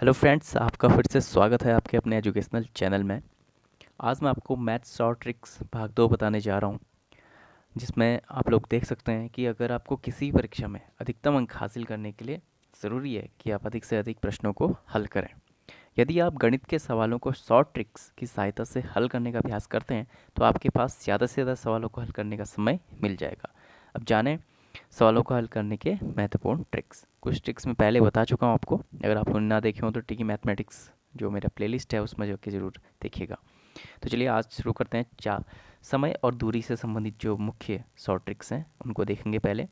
Hello friends, आपका फिर से स्वागत है आपके अपने एजुकेशनल चैनल में। आज मैं आपको मैथ्स और ट्रिक्स भाग 2 बताने जा रहा हूँ, जिसमें आप लोग देख सकते हैं कि अगर आपको किसी परीक्षा में अधिकतम अंक हासिल करने के लिए ज़रूरी है कि आप अधिक से अधिक प्रश्नों को हल करें। यदि आप गणित के सवालों को शॉर्ट ट्रिक्स की सहायता से हल करने का अभ्यास करते हैं तो आपके पास ज़्यादा से ज़्यादा सवालों को हल करने का समय मिल जाएगा। अब जानें सवालों को हल करने के महत्वपूर्ण ट्रिक्स। कुछ ट्रिक्स मैं पहले बता चुका हूँ आपको, अगर आप उन्हें ना देखे हों तो टिकी मैथमेटिक्स जो मेरा प्लेलिस्ट है उसमें जाके ज़रूर देखिएगा। तो चलिए आज शुरू करते हैं। समय और दूरी से संबंधित जो मुख्य शॉर्ट ट्रिक्स हैं उनको देखेंगे पहले।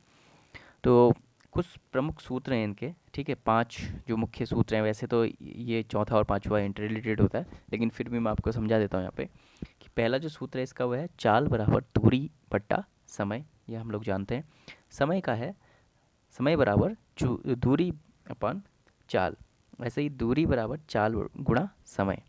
तो कुछ प्रमुख सूत्र हैं इनके, ठीक है। 5 जो मुख्य सूत्र हैं, वैसे तो ये चौथा और पांचवा इंटर रिलेटेड होता है, लेकिन फिर भी मैं आपको समझा देता हूँ यहाँ पे कि पहला जो सूत्र है इसका वो है चाल बराबर दूरी बट्टा समय। ये हम लोग जानते हैं। समय का है समय बराबर दूरी अपन चाल, वैसे ही दूरी बराबर चाल गुणा समय।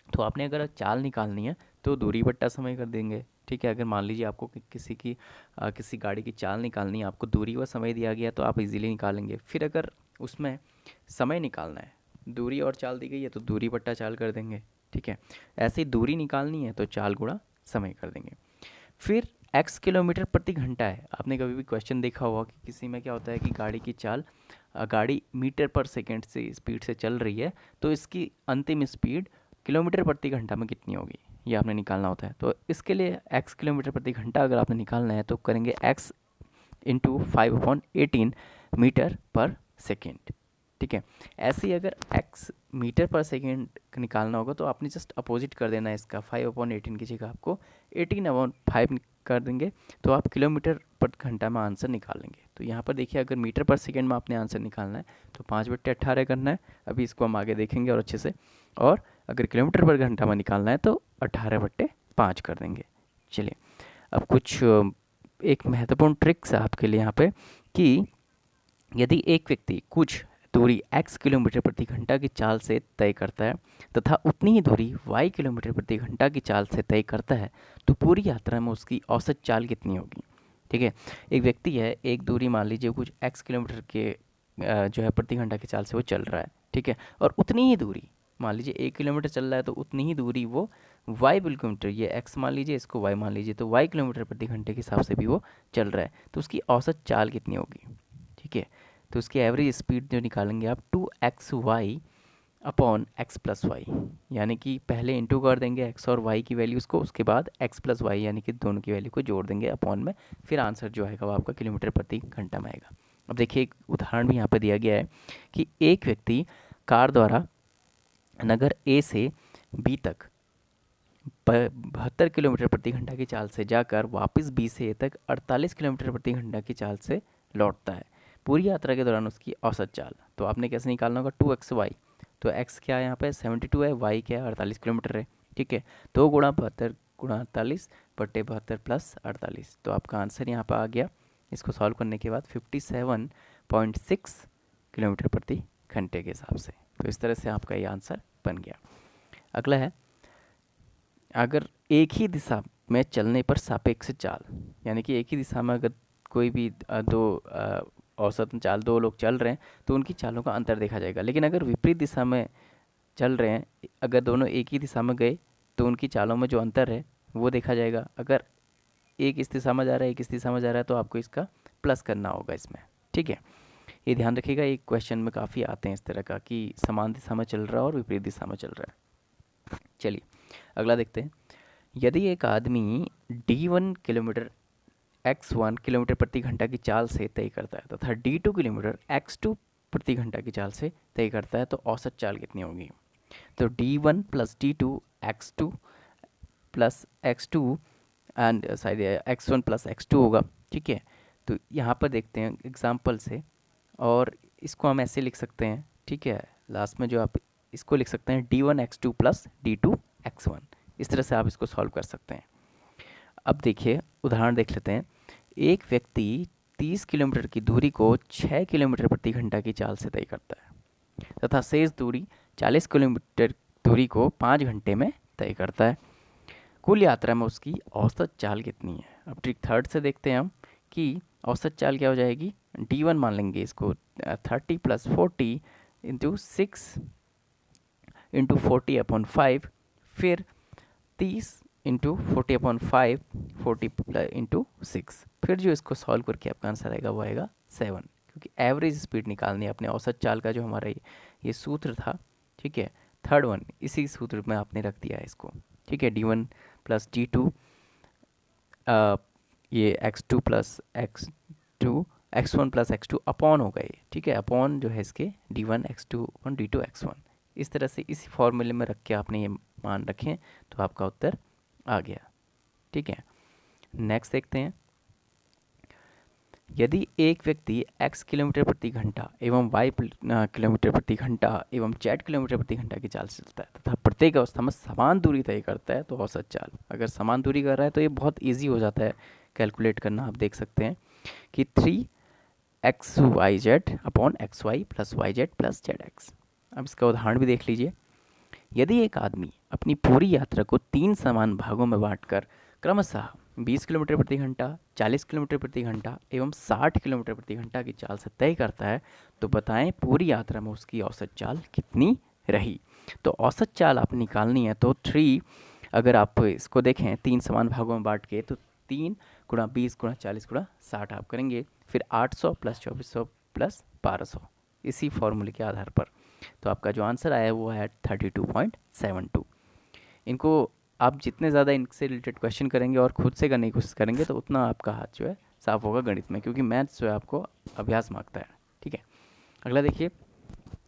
तो आपने अगर चाल निकालनी है तो दूरी बट्टा समय कर देंगे, ठीक है। अगर मान लीजिए आपको किसी गाड़ी की चाल निकालनी है, आपको दूरी व समय दिया गया तो आप इजीली निकालेंगे। फिर अगर उसमें समय निकालना है, दूरी और चाल दी गई है तो दूरी बट्टा चाल कर देंगे, ठीक है। ऐसे ही दूरी निकालनी है तो चाल गुणा समय कर देंगे। फिर एक्स किलोमीटर प्रति घंटा है। आपने कभी भी क्वेश्चन देखा होगा कि किसी में क्या होता है कि गाड़ी की चाल गाड़ी मीटर पर सेकंड से स्पीड से चल रही है, तो इसकी अंतिम स्पीड किलोमीटर प्रति घंटा में कितनी होगी ये आपने निकालना होता है। तो इसके लिए एक्स किलोमीटर प्रति घंटा अगर आपने निकालना है तो करेंगे एक्स इंटू 5/18 मीटर पर सेकेंड, ठीक है। ऐसे ही अगर एक्स मीटर पर सेकेंड निकालना होगा तो आपने जस्ट अपोजिट कर देना है इसका। 5/18 की जगह आपको 18/5 कर देंगे तो आप किलोमीटर पर घंटा में आंसर निकाल लेंगे। तो यहाँ पर देखिए, अगर मीटर पर सेकेंड में आपने आंसर निकालना है तो 5/18 करना है। अभी इसको हम आगे देखेंगे और अच्छे से। और अगर किलोमीटर पर घंटा में निकालना है तो 18/5 कर देंगे। चलिए अब कुछ एक महत्वपूर्ण ट्रिक्स है आपके लिए यहाँ पे कि यदि एक व्यक्ति कुछ दूरी x किलोमीटर प्रति घंटा की चाल से तय करता है तथा उतनी ही दूरी y किलोमीटर प्रति घंटा की चाल से तय करता है तो पूरी यात्रा में उसकी औसत चाल कितनी होगी, ठीक है। एक व्यक्ति है, एक दूरी मान लीजिए कुछ x किलोमीटर के जो है प्रति घंटा की चाल से वो चल रहा है, ठीक है। और उतनी ही दूरी मान लीजिए 1 किलोमीटर चल रहा है तो उतनी ही दूरी वो y किलोमीटर, ये x मान लीजिए, इसको y मान लीजिए, तो y किलोमीटर प्रति घंटे के हिसाब से भी वो चल रहा है, तो उसकी औसत चाल कितनी होगी, ठीक है। तो उसकी एवरेज स्पीड जो निकालेंगे आप 2xy upon x plus Y, यानी कि पहले इंटू कर देंगे x और y की वैल्यूज़ को, उसके बाद x प्लस वाई यानी कि दोनों की वैल्यू को जोड़ देंगे अपॉन में, फिर आंसर जो आएगा वो आपका किलोमीटर प्रति घंटा में आएगा। अब देखिए एक उदाहरण भी यहाँ पे दिया गया है कि एक व्यक्ति कार द्वारा नगर ए से बी तक 72 किलोमीटर प्रति घंटा की चाल से जाकर वापस बी से ए तक 48 किलोमीटर प्रति घंटा की चाल से लौटता है। पूरी यात्रा के दौरान उसकी औसत चाल तो आपने कैसे निकालना होगा, 2xy। तो x क्या है यहाँ पे 72 है, y क्या है 48 किलोमीटर है, ठीक है। 2 × 72 × 48 / 72 प्लस 48, तो आपका आंसर यहाँ पर आ गया। इसको सॉल्व करने के बाद 57.6 किलोमीटर प्रति घंटे के हिसाब से। तो इस तरह से आपका ये आंसर बन गया। अगला है, अगर एक ही दिशा में चलने पर सापेक्ष चाल, यानी कि एक ही दिशा में अगर कोई भी औसत चाल दो लोग चल रहे हैं तो उनकी चालों का अंतर देखा जाएगा। लेकिन अगर विपरीत दिशा में चल रहे हैं, अगर दोनों एक ही दिशा में गए तो उनकी चालों में जो अंतर है वो देखा जाएगा। अगर एक इस दिशा में जा रहा है, एक इस दिशा में जा रहा है, तो आपको इसका प्लस करना होगा इसमें, ठीक है। ये ध्यान रखिएगा, एक क्वेश्चन में काफ़ी आते हैं इस तरह का कि समान दिशा में चल रहा है और विपरीत दिशा में चल रहा है। चलिए अगला देखते हैं। यदि एक आदमी d1 किलोमीटर x1 किलोमीटर प्रति घंटा की चाल से तय करता है तथा d2 किलोमीटर x2 प्रति घंटा की चाल से तय करता है तो औसत चाल कितनी होगी। तो d1 plus d2 x2 plus x2 and शायद x1 प्लस x2 होगा, ठीक है। तो यहाँ पर देखते हैं एग्जाम्पल से, और इसको हम ऐसे लिख सकते हैं, ठीक है। लास्ट में जो आप इसको लिख सकते हैं d1 x2 plus d2 x1, इस तरह से आप इसको सॉल्व कर सकते हैं। अब देखिए उदाहरण देख लेते हैं। एक व्यक्ति 30 किलोमीटर की दूरी को 6 किलोमीटर प्रति घंटा की चाल से तय करता है तथा शेष दूरी 40 किलोमीटर दूरी को 5 घंटे में तय करता है। कुल यात्रा में उसकी औसत चाल कितनी है। अब ट्रिक थर्ड से देखते हैं हम कि औसत चाल क्या हो जाएगी। d1 मान लेंगे इसको 30 + 40 × 6 इंटू 40/5, फिर 30 × 40/5, 40 इंटू 6, फिर जो इसको सॉल्व करके आपका आंसर आएगा वो आएगा 7, क्योंकि एवरेज स्पीड निकालनी है अपने औसत चाल का जो हमारा ये सूत्र था, ठीक है, थर्ड वन, इसी सूत्र में आपने रख दिया है इसको, ठीक है, d1 प्लस d2, ये x2 plus x2, x1 plus x2 upon होगा ये, ठीक है, अपॉन जो है इसके d1 x2 upon d2 x1, इस तरह से इसी फॉर्मूले में रख के आपने ये मान रखें तो आपका उत्तर आ गया, ठीक है। नेक्स्ट देखते हैं, यदि एक व्यक्ति x किलोमीटर प्रति घंटा एवं y किलोमीटर प्रति घंटा एवं z किलोमीटर प्रति घंटा की चाल से चलता है तथा प्रत्येक अवस्था में समान दूरी तय करता है तो औसत चाल, अगर समान दूरी कर रहा है तो ये बहुत इजी हो जाता है कैलकुलेट करना। आप देख सकते हैं कि 3xyz upon xy plus yz plus zx। अब इसका उदाहरण भी देख लीजिए, यदि एक आदमी अपनी पूरी यात्रा को 3 समान भागों में बांटकर क्रमशः 20 किलोमीटर प्रति घंटा, 40 किलोमीटर प्रति घंटा एवं 60 किलोमीटर प्रति घंटा की चाल से तय करता है तो बताएं पूरी यात्रा में उसकी औसत चाल कितनी रही। तो औसत चाल आप निकालनी है तो 3, अगर आप इसको देखें 3 समान भागों में बांट के, तो 3 × 20 × 40 × 60 आप करेंगे, फिर 800 प्लस 2400 प्लस 1200, इसी फॉर्मूले के आधार पर तो आपका जो आंसर आया वो है 32.72। इनको आप जितने ज़्यादा इनसे रिलेटेड क्वेश्चन करेंगे और खुद से करने की कोशिश करेंगे तो उतना आपका हाथ जो है साफ होगा गणित में, क्योंकि मैथ्स जो है आपको अभ्यास मांगता है, ठीक है। अगला देखिए,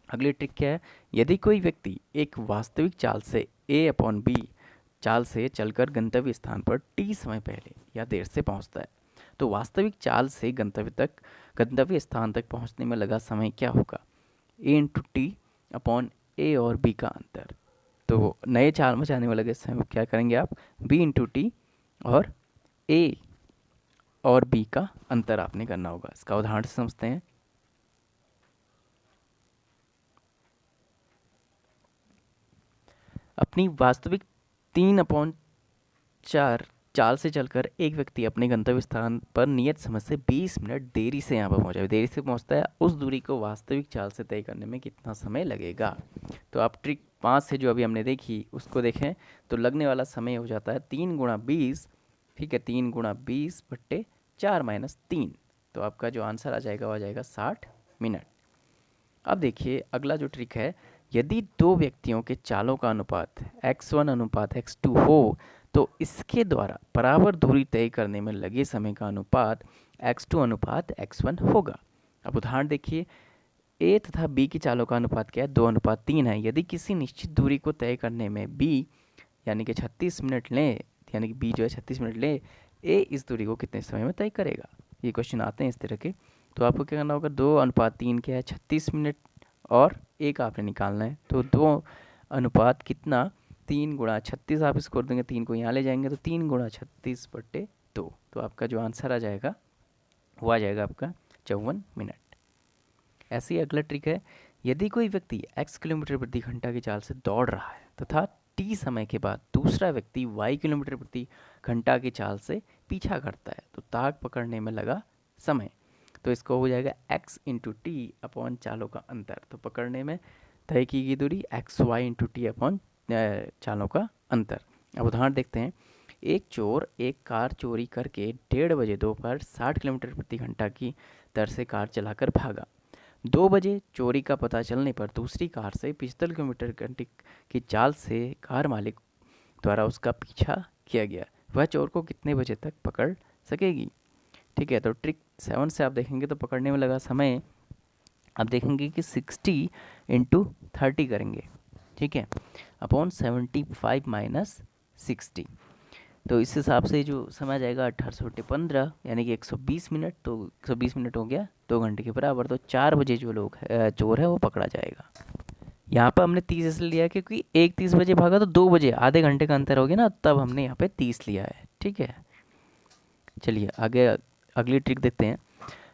अगली ट्रिक क्या है, यदि कोई व्यक्ति एक वास्तविक चाल से a/b चाल से चलकर गंतव्य स्थान पर t समय पहले या देर से पहुंचता है तो वास्तविक चाल से गंतव्य स्थान तक पहुंचने में लगा समय क्या होगा, a/t अपॉन a और b का अंतर। तो नए चाल में जाने में लगे समय क्या करेंगे आप, b/t और a और b का अंतर आपने करना होगा। इसका उदाहरण से समझते हैं, अपनी वास्तविक 3/4 चाल से चलकर एक व्यक्ति अपने गंतव्य स्थान पर नियत समय से 20 मिनट देरी से यहाँ पर पहुँचा है, देरी से पहुँचता है, उस दूरी को वास्तविक चाल से तय करने में कितना समय लगेगा। तो आप ट्रिक 5 से जो अभी हमने देखी उसको देखें तो लगने वाला समय हो जाता है 3 × 20, ठीक है, 3 × 20/4 - 3, तो आपका जो आंसर आ जाएगा वो आ जाएगा 60 मिनट। अब देखिए अगला जो ट्रिक है, यदि दो व्यक्तियों के चालों का अनुपात x1 अनुपात x2 हो तो इसके द्वारा बराबर दूरी तय करने में लगे समय का अनुपात x2 अनुपात x1 होगा। अब उदाहरण देखिए, a तथा b की चालों का अनुपात क्या है, 2:3 है। यदि किसी निश्चित दूरी को तय करने में b यानी कि 36 मिनट लें, यानी कि b जो है 36 मिनट लें, a इस दूरी को कितने समय में तय करेगा। ये क्वेश्चन आते हैं इस तरह के, तो आपको क्या करना होगा, 2:3 क्या है 36 मिनट और a का आपने निकालना है, तो 2 अनुपात कितना 3 × 36 आप इसको कर देंगे, 3 को यहाँ ले जाएंगे तो 3 × 36/2, तो आपका जो आंसर आ जाएगा वो आ जाएगा आपका 54 मिनट। ऐसे ही अगला ट्रिक है, यदि कोई व्यक्ति x किलोमीटर प्रति घंटा की चाल से दौड़ रहा है तथा t समय के बाद दूसरा व्यक्ति y किलोमीटर प्रति घंटा की चाल से पीछा करता है तो ताक पकड़ने में लगा समय, तो इसको हो जाएगा x × t अपॉन चालों का अंतर, तो पकड़ने में तय की गई दूरी xy × t अपॉन चालों का अंतर। अब उदाहरण देखते हैं, एक चोर एक कार चोरी करके 1:30 बजे दोपहर 60 किलोमीटर प्रति घंटा की दर से कार चलाकर भागा। 2 बजे चोरी का पता चलने पर दूसरी कार से 45 किलोमीटर घंटे की चाल से कार मालिक द्वारा उसका पीछा किया गया, वह चोर को कितने बजे तक पकड़ सकेगी। ठीक है, तो ट्रिक 7 से आप देखेंगे तो पकड़ने में लगा समय आप देखेंगे कि 60 × 30 करेंगे, ठीक है, अपॉन 75 - 60, तो इस हिसाब से जो समय जाएगा 1815 यानी कि 120 मिनट, तो 120 मिनट हो गया 2 घंटे के बराबर, तो 4 बजे जो लोग चोर है वो पकड़ा जाएगा। यहाँ पर हमने 30 इसलिए लिया क्योंकि एक 30 बजे भागा तो 2 बजे आधे घंटे का अंतर हो गया ना, तब हमने यहाँ पे 30 लिया है, ठीक है। चलिए आगे अगली ट्रिक देखते हैं,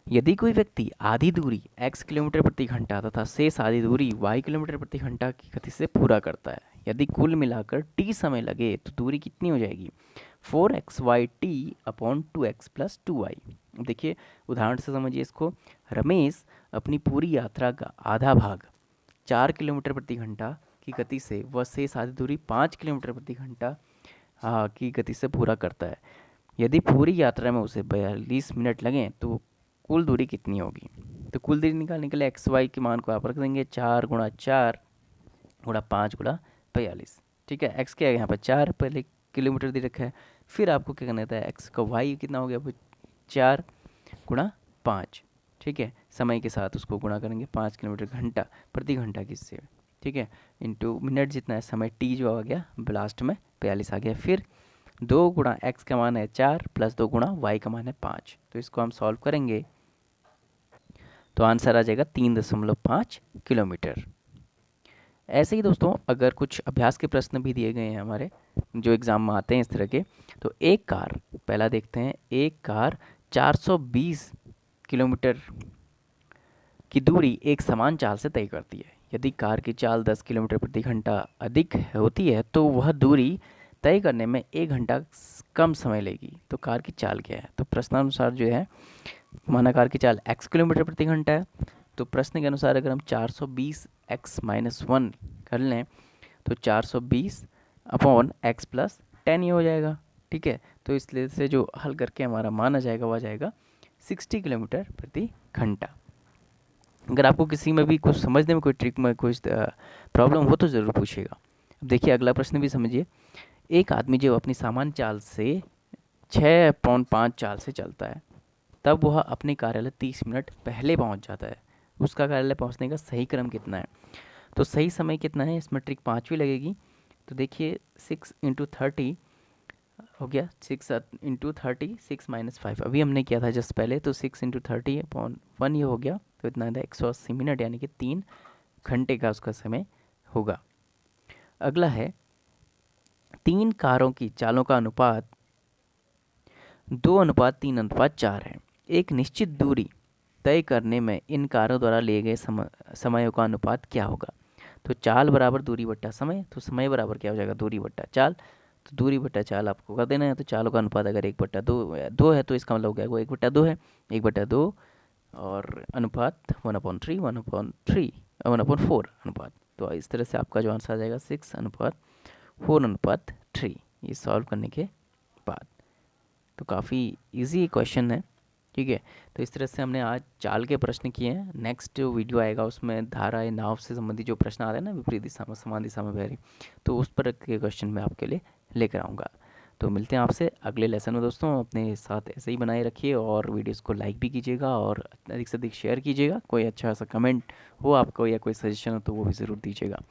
यदि कोई व्यक्ति आधी दूरी x किलोमीटर प्रति घंटा तथा शेष आधी दूरी y किलोमीटर प्रति घंटा की गति से पूरा करता है, यदि कुल मिलाकर t समय लगे तो दूरी कितनी हो जाएगी, 4xy/t अपॉन 2x + 2y। देखिए उदाहरण से समझिए इसको, रमेश अपनी पूरी यात्रा का आधा भाग 4 किलोमीटर प्रति घंटा की की गति से वह शेष आधी दूरी 5 किलोमीटर प्रति घंटा की गति से पूरा करता है। यदि पूरी यात्रा में उसे 42 मिनट लगें तो कुल दूरी कितनी होगी? तो कुल दूरी निकालने के लिए एक्स वाई के मान को आप रख देंगे 4 × 4 × 5 × 42। ठीक है, एक्स क्या है यहाँ पर 4 पहले किलोमीटर दे रखा है, फिर आपको क्या करना है, एक्स का वाई कितना हो गया, वो 4 × 5। ठीक है, समय के साथ उसको गुणा करेंगे 5 किलोमीटर घंटा प्रति घंटा किससे, ठीक है, इंटू मिनट जितना है समय टी जो आ गया लास्ट में 42 आ गया। फिर 2 गुणा एक्स का मान है 4 प्लस 2 गुणा वाई का मान है 5। तो इसको हम सॉल्व करेंगे तो आंसर आ जाएगा 3.5 किलोमीटर। ऐसे ही दोस्तों अगर कुछ अभ्यास के प्रश्न भी दिए गए हैं हमारे जो एग्ज़ाम में आते हैं इस तरह के, तो एक कार, पहला देखते हैं, एक कार 420 किलोमीटर की दूरी एक समान चाल से तय करती है। यदि कार की चाल 10 किलोमीटर प्रति घंटा अधिक होती है तो वह दूरी तय करने में 1 घंटा कम समय लेगी। तो कार की चाल क्या है? तो प्रश्नानुसार जो है, माना कार की चाल x किलोमीटर प्रति घंटा है, तो प्रश्न के अनुसार अगर हम 420 x-1 कर लें तो 420 अपॉन x प्लस 10 ये हो जाएगा। ठीक है, तो इसलिए से जो हल करके हमारा मान आ जाएगा वह जाएगा 60 किलोमीटर प्रति घंटा। अगर आपको किसी में भी कुछ समझने में कोई ट्रिक में कुछ प्रॉब्लम हो तो ज़रूर पूछिएगा। अब देखिए अगला प्रश्न भी समझिए। एक आदमी जो अपनी सामान्य चाल से 6.5 चाल से चलता है तब वह अपने कार्यालय 30 मिनट पहले पहुंच जाता है। उसका कार्यालय पहुंचने का सही क्रम कितना है? तो सही समय कितना है, इसमें ट्रिक 5वीं लगेगी। तो देखिए 6 × 30 हो गया, 6 × 30 6-5 अभी हमने किया था जस्ट पहले, तो 6 × 30/1 ये हो गया, तो इतना 180 मिनट यानी कि 3 घंटे का उसका समय होगा। अगला है 3 कारों की चालों का अनुपात 2:3:4 है। एक निश्चित दूरी तय करने में इन कारों द्वारा लिए गए समयों का अनुपात क्या होगा? तो चाल बराबर दूरी बट्टा समय, तो समय बराबर क्या हो जाएगा, दूरी बट्टा चाल। तो दूरी बट्टा चाल आपको कर देना है। तो चालों का अनुपात अगर 1/2 है तो इसका मतलब हो गया वो 1/2 है, 1/2 और अनुपात 1/3 1/4 अनुपात। तो इस तरह से आपका जो आंसर आ जाएगा 6:4:3 ये सॉल्व करने के बाद। तो काफ़ी इजी क्वेश्चन है। ठीक है, तो इस तरह से हमने आज चाल के प्रश्न किए हैं। नेक्स्ट जो वीडियो आएगा उसमें धारा या नाव से संबंधित जो प्रश्न आ रहे हैं ना, विपरीत दिशा में समान दिशा में बह रही, तो उस पर के क्वेश्चन मैं आपके लिए लेकर आऊँगा। तो मिलते हैं आपसे अगले लेसन में दोस्तों। अपने साथ ऐसे ही बनाए रखिए और वीडियोस को लाइक भी कीजिएगा और अधिक से अधिक शेयर कीजिएगा। कोई अच्छा सा कमेंट हो आपको या कोई सजेशन हो तो वो भी ज़रूर दीजिएगा।